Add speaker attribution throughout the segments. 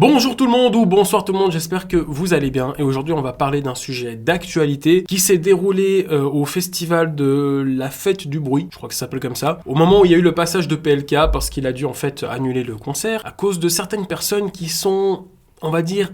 Speaker 1: Bonjour tout le monde ou bonsoir tout le monde, j'espère que vous allez bien et aujourd'hui on va parler d'un sujet d'actualité qui s'est déroulé au festival de la fête du bruit, je crois que ça s'appelle comme ça, au moment où il y a eu le passage de PLK parce qu'il a dû en fait annuler le concert à cause de certaines personnes qui sont, on va dire,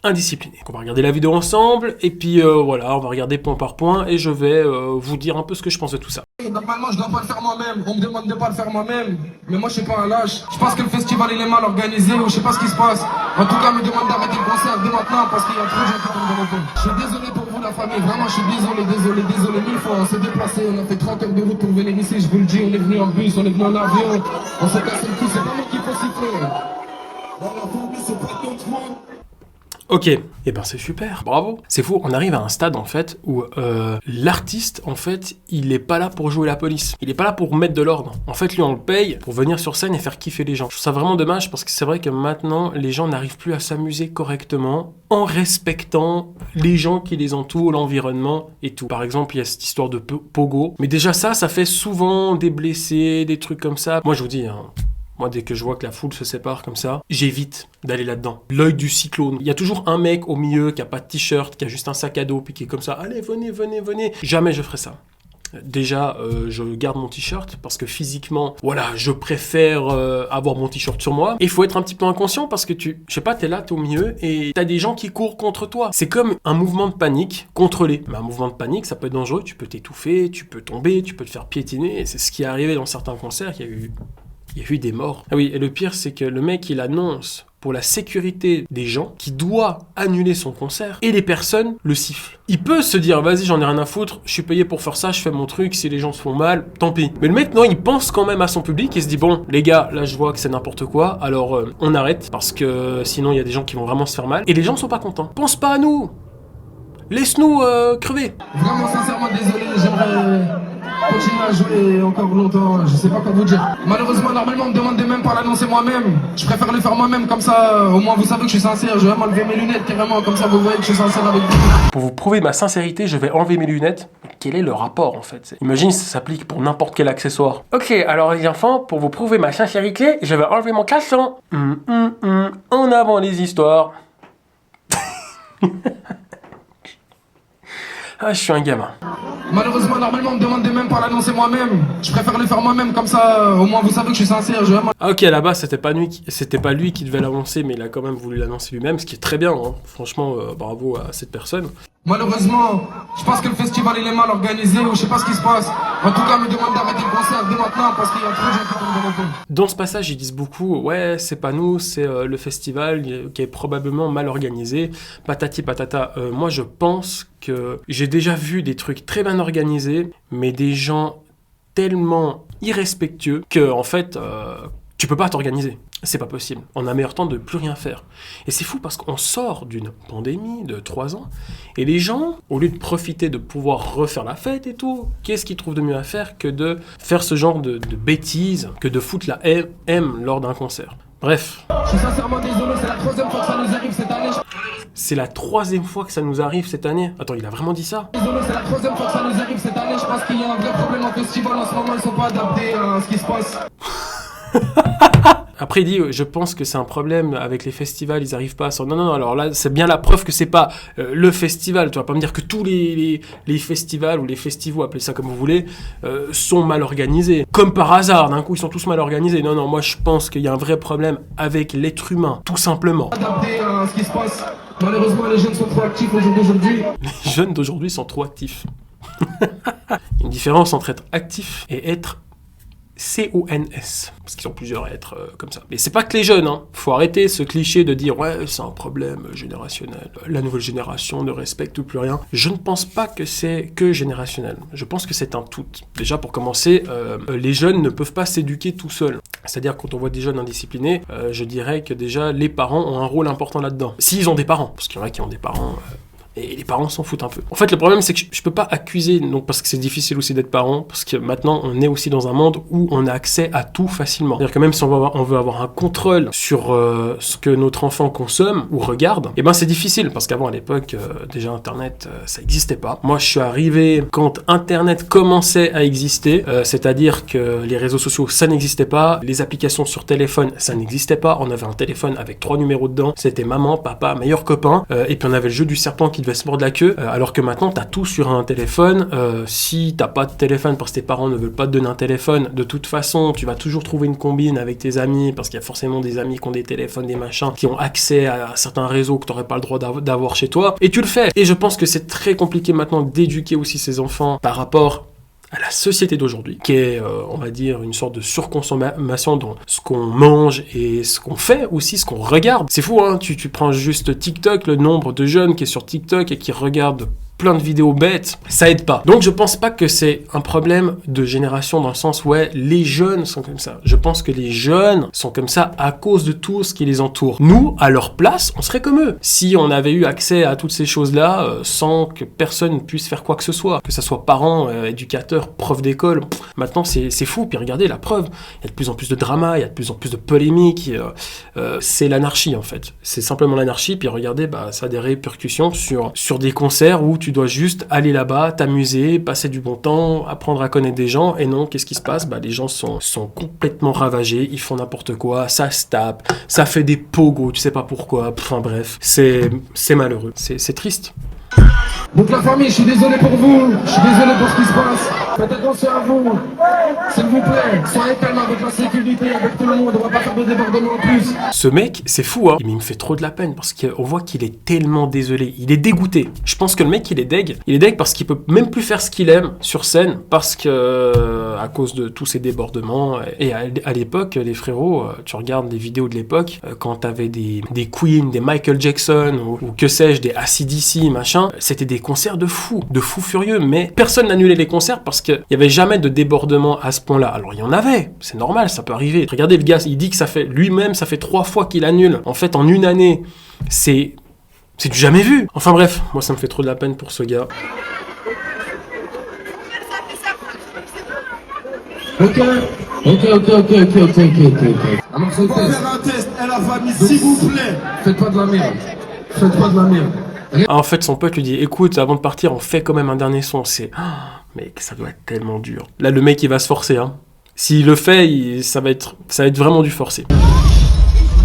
Speaker 1: indisciplinées. On va regarder la vidéo ensemble et puis voilà, on va regarder point par point et je vais vous dire un peu ce que je pense de tout ça.
Speaker 2: Normalement je dois pas le faire moi-même, on me demande de pas le faire moi-même, mais moi je suis pas un lâche. Je pense que le festival il est mal organisé ou je sais pas ce qui se passe. En tout cas me demande d'arrêter le concert dès maintenant parce qu'il y a trop de gens qui tombent dans le pont. Je suis désolé pour vous la famille, vraiment je suis désolé mille fois. On s'est déplacé, on a fait 30 heures de route pour venir ici, je vous le dis, on est venu en bus, on est venu en avion, on s'est cassé le cul, c'est pas moi qui faut siffler. Voilà, vous oubliez, c'est pas contre moi.
Speaker 1: Ok, et ben c'est super, bravo. C'est fou, on arrive à un stade en fait où l'artiste en fait il est pas là pour jouer la police, il est pas là pour mettre de l'ordre. En fait lui on le paye pour venir sur scène et faire kiffer les gens. Je trouve ça vraiment dommage parce que c'est vrai que maintenant les gens n'arrivent plus à s'amuser correctement en respectant les gens qui les entourent, l'environnement et tout. Par exemple il y a cette histoire de pogo, mais déjà ça fait souvent des blessés, des trucs comme ça. Moi je vous dis, moi, dès que je vois que la foule se sépare comme ça, j'évite d'aller là-dedans. L'œil du cyclone. Il y a toujours un mec au milieu qui a pas de t-shirt, qui a juste un sac à dos, puis qui est comme ça. Allez, venez. Jamais je ferai ça. Déjà, je garde mon t-shirt parce que physiquement, voilà, je préfère avoir mon t-shirt sur moi. Et il faut être un petit peu inconscient parce que je sais pas, t'es là, t'es au milieu et t'as des gens qui courent contre toi. C'est comme un mouvement de panique contrôlé. Mais un mouvement de panique, ça peut être dangereux. Tu peux t'étouffer, tu peux tomber, tu peux te faire piétiner. Et c'est ce qui est arrivé dans certains concerts. Il y a eu des morts. Ah oui, et le pire, c'est que le mec, il annonce pour la sécurité des gens qu'il doit annuler son concert et les personnes le sifflent. Il peut se dire, vas-y, j'en ai rien à foutre, je suis payé pour faire ça, je fais mon truc, si les gens se font mal, tant pis. Mais le mec, non, il pense quand même à son public et se dit, bon, les gars, là, je vois que c'est n'importe quoi, alors on arrête parce que sinon, il y a des gens qui vont vraiment se faire mal et les gens sont pas contents. Pense pas à nous. Laisse-nous crever.
Speaker 2: Vraiment sincèrement désolé, j'aimerais continuer à jouer encore longtemps, je sais pas quoi vous dire. Malheureusement, normalement, on me demande de même pas l'annoncer moi-même. Je préfère le faire moi-même, comme ça, au moins vous savez que je suis sincère. Je vais même enlever mes lunettes carrément, comme ça vous voyez que je suis sincère avec vous.
Speaker 1: Pour vous prouver ma sincérité, je vais enlever mes lunettes. Quel est le rapport en fait? Imagine si ça s'applique pour n'importe quel accessoire. Ok, alors les enfants, pour vous prouver ma sincérité, je vais enlever mon caleçon. En avant les histoires. Ah, je suis un gamin.
Speaker 2: Malheureusement, normalement, on me demande de même pas l'annoncer moi-même. Je préfère le faire moi-même, comme ça, au moins vous savez que je suis sincère. Je vais même...
Speaker 1: Ah ok, là-bas, c'était pas lui qui devait l'annoncer, mais il a quand même voulu l'annoncer lui-même, ce qui est très bien, hein. Franchement, bravo à cette personne.
Speaker 2: Malheureusement, je pense que le festival il est mal organisé ou je sais pas ce qui se passe. En tout cas, me demande d'arrêter le concert dès maintenant parce qu'il y a trop de gens qui tombent dans le pont.
Speaker 1: Dans ce passage, ils disent beaucoup, ouais, c'est pas nous, c'est le festival qui est probablement mal organisé, patati patata. Moi, je pense que j'ai déjà vu des trucs très bien organisés, mais des gens tellement irrespectueux que, en fait, tu peux pas t'organiser. C'est pas possible. On a meilleur temps de plus rien faire. Et c'est fou parce qu'on sort d'une pandémie de 3 ans et les gens, au lieu de profiter de pouvoir refaire la fête et tout, qu'est-ce qu'ils trouvent de mieux à faire que de faire ce genre de bêtises, que de foutre la M lors d'un concert. Bref.
Speaker 2: Je suis sincèrement désolé, c'est la troisième fois que ça nous arrive cette année.
Speaker 1: C'est la 3e fois que ça nous arrive cette année. Attends, il a vraiment dit ça?
Speaker 2: Désolé, c'est la troisième fois que ça nous arrive cette année. Je pense qu'il y a un vrai problème en festival en ce moment, ils sont pas adaptés à ce qui se passe.
Speaker 1: Après, il dit, je pense que c'est un problème avec les festivals, ils arrivent pas à s'en... Non, alors là, c'est bien la preuve que c'est pas le festival. Tu vas pas me dire que tous les festivals ou les festivals, appelez ça comme vous voulez, sont mal organisés. Comme par hasard, d'un coup, ils sont tous mal organisés. Non, moi, je pense qu'il y a un vrai problème avec l'être humain, tout simplement.
Speaker 2: Adaptés à ce qui se passe. Malheureusement, les jeunes sont trop actifs aujourd'hui.
Speaker 1: Les jeunes d'aujourd'hui sont trop actifs. Il y a une différence entre être actif et être CONS, parce qu'ils sont plusieurs à être comme ça. Mais c'est pas que les jeunes, hein. Faut arrêter ce cliché de dire ouais, c'est un problème générationnel. La nouvelle génération ne respecte plus rien. Je ne pense pas que c'est que générationnel. Je pense que c'est un tout. Déjà pour commencer, les jeunes ne peuvent pas s'éduquer tout seuls. C'est-à-dire quand on voit des jeunes indisciplinés, je dirais que déjà les parents ont un rôle important là-dedans. S'ils ont des parents, parce qu'il y en a qui ont des parents Et les parents s'en foutent un peu. En fait, le problème, c'est que je peux pas accuser, donc parce que c'est difficile aussi d'être parent, parce que maintenant, on est aussi dans un monde où on a accès à tout facilement. C'est-à-dire que même si on veut avoir un contrôle sur ce que notre enfant consomme ou regarde, et ben c'est difficile, parce qu'avant, à l'époque, déjà Internet, ça n'existait pas. Moi, je suis arrivé quand Internet commençait à exister, c'est-à-dire que les réseaux sociaux, ça n'existait pas, les applications sur téléphone, ça n'existait pas. On avait un téléphone avec 3 numéros dedans, c'était maman, papa, meilleur copain, et puis on avait le jeu du serpent qui devait se mordre la queue, alors que maintenant, t'as tout sur un téléphone. Si t'as pas de téléphone parce que tes parents ne veulent pas te donner un téléphone, de toute façon, tu vas toujours trouver une combine avec tes amis, parce qu'il y a forcément des amis qui ont des téléphones, des machins, qui ont accès à certains réseaux que t'aurais pas le droit d'avoir chez toi, et tu le fais. Et je pense que c'est très compliqué maintenant d'éduquer aussi ses enfants par rapport à la société d'aujourd'hui, qui est, on va dire, une sorte de surconsommation dans ce qu'on mange et ce qu'on fait, aussi ce qu'on regarde. C'est fou, hein, tu prends juste TikTok, le nombre de jeunes qui est sur TikTok et qui regardent plein de vidéos bêtes, ça aide pas. Donc je pense pas que c'est un problème de génération dans le sens où les jeunes sont comme ça. Je pense que les jeunes sont comme ça à cause de tout ce qui les entoure. Nous, à leur place, on serait comme eux. Si on avait eu accès à toutes ces choses-là sans que personne puisse faire quoi que ce soit, que ce soit parents, éducateurs, profs d'école, maintenant c'est fou. Puis regardez la preuve, il y a de plus en plus de drama, il y a de plus en plus de polémiques, c'est l'anarchie en fait. C'est simplement l'anarchie, puis regardez, ça a des répercussions sur des concerts où tu dois juste aller là-bas, t'amuser, passer du bon temps, apprendre à connaître des gens, et non, qu'est-ce qui se passe ? Les gens sont complètement ravagés, ils font n'importe quoi, ça se tape, ça fait des pogos, tu sais pas pourquoi, enfin bref, c'est malheureux, c'est triste.
Speaker 2: Donc la famille, je suis désolé pour vous, je suis désolé pour ce qui se passe. Faites attention à vous, s'il vous plaît. Soyez calme avec la sécurité, avec tout le monde, on va pas faire de débordement en plus.
Speaker 1: Ce mec, c'est fou, hein. Mais il me fait trop de la peine parce qu'on voit qu'il est tellement désolé. Il est dégoûté. Je pense que le mec, il est deg. Il est deg parce qu'il peut même plus faire ce qu'il aime sur scène parce que, à cause de tous ces débordements. Et à l'époque, les frérots, tu regardes les vidéos de l'époque, quand t'avais des Queen, des Michael Jackson ou que sais-je, des AC/DC, machin, c'était des concerts de fous furieux. Mais personne n'annulait les concerts parce qu'il n'y avait jamais de débordement à ce point-là. Alors il y en avait, c'est normal, ça peut arriver. Regardez le gars, il dit que ça fait 3 fois qu'il annule. En fait, en une année, c'est du jamais vu. Enfin bref, moi ça me fait trop de la peine pour ce gars.
Speaker 2: Ok. Alors, on va faire un test, elle a famille, s'il vous plaît. Faites pas de la merde.
Speaker 1: En fait, son pote lui dit, écoute, avant de partir, on fait quand même un dernier son. Mec, ça doit être tellement dur. Là, le mec, il va se forcer, hein. S'il le fait, ça va être vraiment du forcé.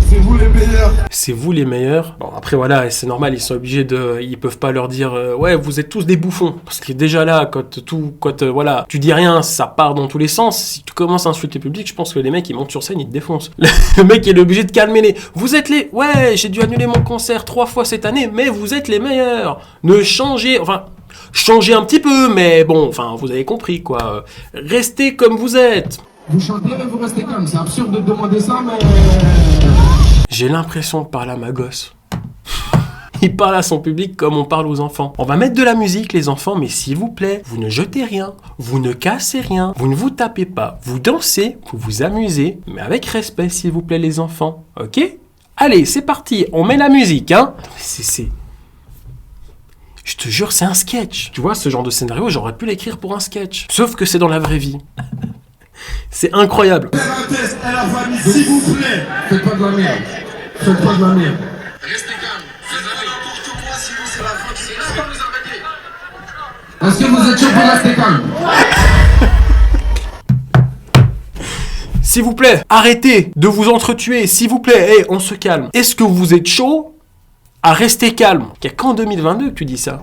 Speaker 2: C'est vous les meilleurs.
Speaker 1: C'est vous les meilleurs. Bon, après, voilà, c'est normal, ils sont obligés ils peuvent pas leur dire, ouais, vous êtes tous des bouffons. Parce que déjà là, quand tu dis rien, ça part dans tous les sens. Si tu commences à insulter le public, je pense que les mecs, ils montent sur scène, ils te défoncent. Le mec, il est obligé de calmer vous êtes ouais, j'ai dû annuler mon concert 3 fois cette année, mais vous êtes les meilleurs. Changez un petit peu, mais bon, vous avez compris, quoi. Restez comme vous êtes.
Speaker 2: Vous chantez, mais vous restez calme. C'est absurde de demander ça, mais...
Speaker 1: J'ai l'impression de parler à ma gosse. Il parle à son public comme on parle aux enfants. On va mettre de la musique, les enfants, mais s'il vous plaît, vous ne jetez rien, vous ne cassez rien, vous ne vous tapez pas, vous dansez, vous vous amusez, mais avec respect, s'il vous plaît, les enfants. Ok ? Allez, c'est parti, on met la musique, hein ? Je te jure, c'est un sketch. Tu vois, ce genre de scénario, j'aurais pu l'écrire pour un sketch. Sauf que c'est dans la vraie vie. C'est incroyable.
Speaker 2: Elle a famille, s'il vous plaît. Faites pas de la merde. Restez calme. C'est n'importe quoi, sinon c'est la faute. C'est pas nous arrêter. Est-ce que vous êtes chaud pour rester calme?
Speaker 1: S'il vous plaît, arrêtez de vous entretuer. S'il vous plaît, on se calme. Est-ce que vous êtes chaud à rester calme? Il n'y a qu'en 2022 que tu dis ça.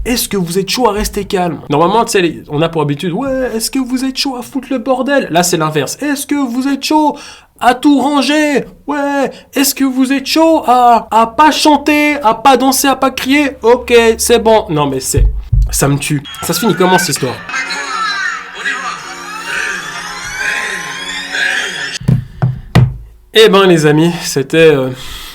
Speaker 1: Est-ce que vous êtes chaud à rester calme? Normalement, tu sais, on a pour habitude, ouais, est-ce que vous êtes chaud à foutre le bordel? Là, c'est l'inverse. Est-ce que vous êtes chaud à tout ranger? Ouais. Est-ce que vous êtes chaud à pas chanter, à pas danser, à pas crier? Ok, c'est bon. Non, mais ça me tue. Ça se finit comment, cette histoire? Eh ben, les amis, c'était...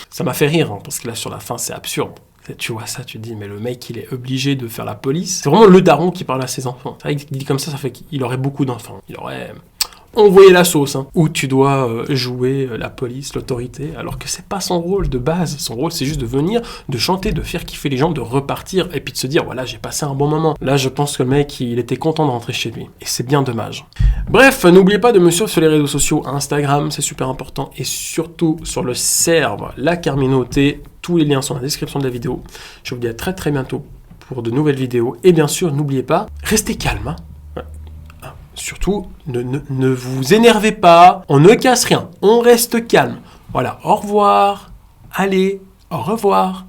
Speaker 1: ça m'a fait rire, hein, parce que là, sur la fin, c'est absurde. Tu vois ça, tu te dis, mais le mec, il est obligé de faire la police. C'est vraiment le daron qui parle à ses enfants. C'est vrai qu'il dit comme ça fait qu'il aurait beaucoup d'enfants. Il aurait envoyer la sauce, hein, où tu dois jouer la police, l'autorité, alors que c'est pas son rôle de base. Son rôle, c'est juste de venir, de chanter, de faire kiffer les gens, de repartir, et puis de se dire, voilà, j'ai passé un bon moment. Là, je pense que le mec, il était content de rentrer chez lui. Et c'est bien dommage. Bref, n'oubliez pas de me suivre sur les réseaux sociaux, Instagram, c'est super important, et surtout sur le serveur, la communauté. Tous les liens sont dans la description de la vidéo. Je vous dis à très très bientôt pour de nouvelles vidéos. Et bien sûr, n'oubliez pas, restez calme. Hein. Surtout, ne vous énervez pas, on ne casse rien, on reste calme. Voilà, au revoir, allez, au revoir.